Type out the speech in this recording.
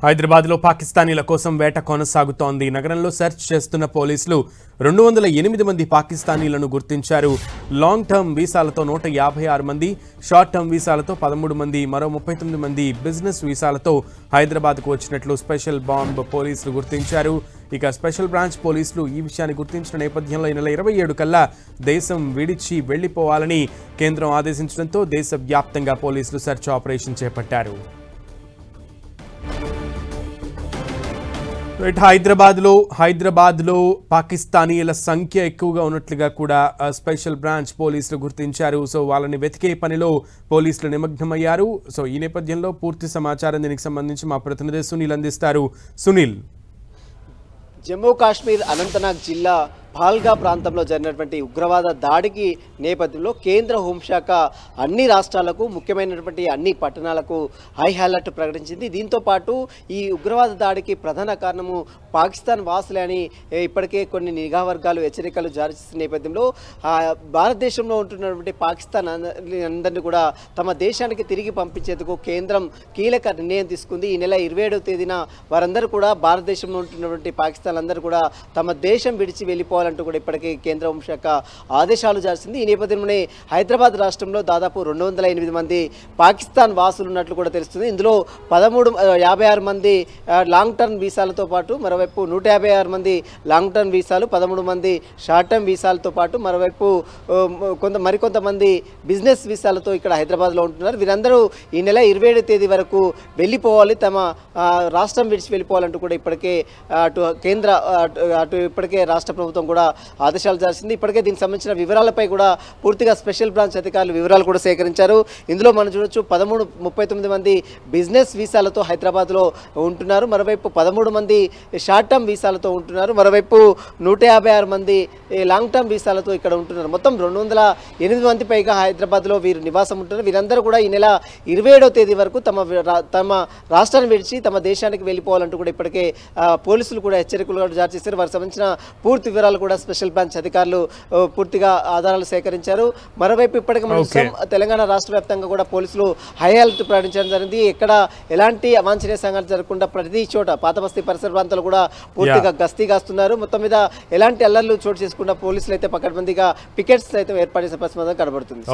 హైదరాబాద్లో పాకిస్తానీల కోసం వేట కొనసాగుతోంది. నగరంలో సెర్చ్ చేస్తున్న పోలీసులు 208 మంది పాకిస్తానీలను గుర్తించారు. లాంగ్ టర్మ్ వీసాలతో 156 మంది, షార్ట్ టర్మ్ వీసాలతో 13 మంది, మరో 39 మంది బిజినెస్ వీసాలతో హైదరాబాద్కు వచ్చినట్లు స్పెషల్ బాంబ్ పోలీసులు గుర్తించారు. ఇక స్పెషల్ బ్రాంచ్ పోలీసులు ఈ విషయాన్ని గుర్తించిన నేపథ్యంలో ఈ నెల 27 కల్లా దేశం విడిచి వెళ్లిపోవాలని కేంద్రం ఆదేశించడంతో దేశవ్యాప్తంగా పోలీసులు సెర్చ్ ఆపరేషన్ చేపట్టారు. హైదరాబాద్లో పాకిస్తానీల సంఖ్య ఎక్కువగా ఉన్నట్లుగా కూడా స్పెషల్ బ్రాంచ్ పోలీసులు గుర్తించారు. సో వాళ్ళని వెతికే పనిలో పోలీసులు నిమగ్నమయ్యారు. సో ఈ నేపథ్యంలో పూర్తి సమాచారం దీనికి సంబంధించి మా ప్రతినిధి సునీల్ అందిస్తారు. సునీల్, జమ్మూ కాశ్మీర్ అనంతనాగ్ జిల్లా పాల్గా ప్రాంతంలో జరిగినటువంటి ఉగ్రవాద దాడికి నేపథ్యంలో కేంద్ర హోంశాఖ అన్ని రాష్ట్రాలకు ముఖ్యమైనటువంటి అన్ని పట్టణాలకు హై అలర్ట్ ప్రకటించింది. దీంతో పాటు ఈ ఉగ్రవాద దాడికి ప్రధాన కారణము పాకిస్తాన్ వాసులే అని ఇప్పటికే కొన్ని నిఘా వర్గాలు హెచ్చరికలు జారీ చేసిన నేపథ్యంలో భారతదేశంలో ఉంటున్నటువంటి పాకిస్తాన్ అందరినీ కూడా తమ దేశానికి తిరిగి పంపించేందుకు కేంద్రం కీలక నిర్ణయం తీసుకుంది. ఈ నెల 27వ తేదీన వారందరూ కూడా భారతదేశంలో ఉంటున్నటువంటి పాకిస్తాన్ అందరూ కూడా తమ దేశం విడిచి వెళ్ళిపోవాలి అంటూ కూడా ఇప్పటికే కేంద్ర హోంశాఖ ఆదేశాలు జారింది. ఈ నేపథ్యంలోనే హైదరాబాద్ రాష్ట్రంలో దాదాపు 208 మంది పాకిస్తాన్ వాసులు ఉన్నట్లు కూడా తెలుస్తుంది. ఇందులో 56 మంది లాంగ్ టర్మ్ వీసాలతో పాటు మరోవైపు 156 మంది లాంగ్ టర్మ్ వీసాలు, 13 మంది షార్ట్ టర్మ్ వీసాలతో పాటు మరోవైపు మరికొంతమంది బిజినెస్ వీసాలతో ఇక్కడ హైదరాబాద్లో ఉంటున్నారు. వీరందరూ ఈ నెల 27వ తేదీ వరకు వెళ్ళిపోవాలి, తమ రాష్ట్రం విడిచి వెళ్ళిపోవాలంటూ కూడా ఇప్పటికే ఇప్పటికే రాష్ట్ర ప్రభుత్వం కూడా ఆదేశాలు జారింది. ఇప్పటికే దీనికి సంబంధించిన వివరాలపై కూడా పూర్తిగా స్పెషల్ బ్రాంచ్ అధికారులు వివరాలు కూడా సేకరించారు. ఇందులో మనం చూడొచ్చు 39 మంది బిజినెస్ వీసాలతో హైదరాబాద్లో ఉంటున్నారు, మరోవైపు 13 మంది షార్ట్ టర్మ్ వీసాలతో ఉంటున్నారు, మరోవైపు 156 మంది లాంగ్ టర్మ్ వీసాలతో ఇక్కడ ఉంటున్నారు. మొత్తం 208 మంది పైగా హైదరాబాద్లో వీరు నివాసం ఉంటున్నారు. వీరందరూ కూడా ఈ నెల 27వ తేదీ వరకు తమ రాష్ట్రాన్ని విడిచి తమ దేశానికి వెళ్ళిపోవాలంటూ కూడా ఇప్పటికే పోలీసులు కూడా హెచ్చరికలు జారీ చేశారు. వారికి సంబంధించిన పూర్తి వివరాలు కూడా స్పెషల్ బ్రాంచ్ అధికారులు పూర్తిగా ఆధారాలు సేకరించారు. మరోవైపు ఇప్పటికే మనం తెలంగాణ రాష్ట్ర వ్యాప్తంగా కూడా పోలీసులు హై అలర్ట్ ప్రకటించడం జరిగింది. ఎక్కడ ఎలాంటి అవాంఛనీయ సంఘటనలు జరగకుండా ప్రతి చోట పాతబస్తీ పరిసర ప్రాంతాలు కూడా పూర్తిగా గస్తీ కాస్తున్నారు. మొత్తం మీద ఎలాంటి అల్లర్లు చోటు చేసుకుండా పోలీసులు అయితే పకడ్బందీగా పికెట్స్ అయితే ఏర్పాటు చేసే పరిస్థితి కనబడుతుంది.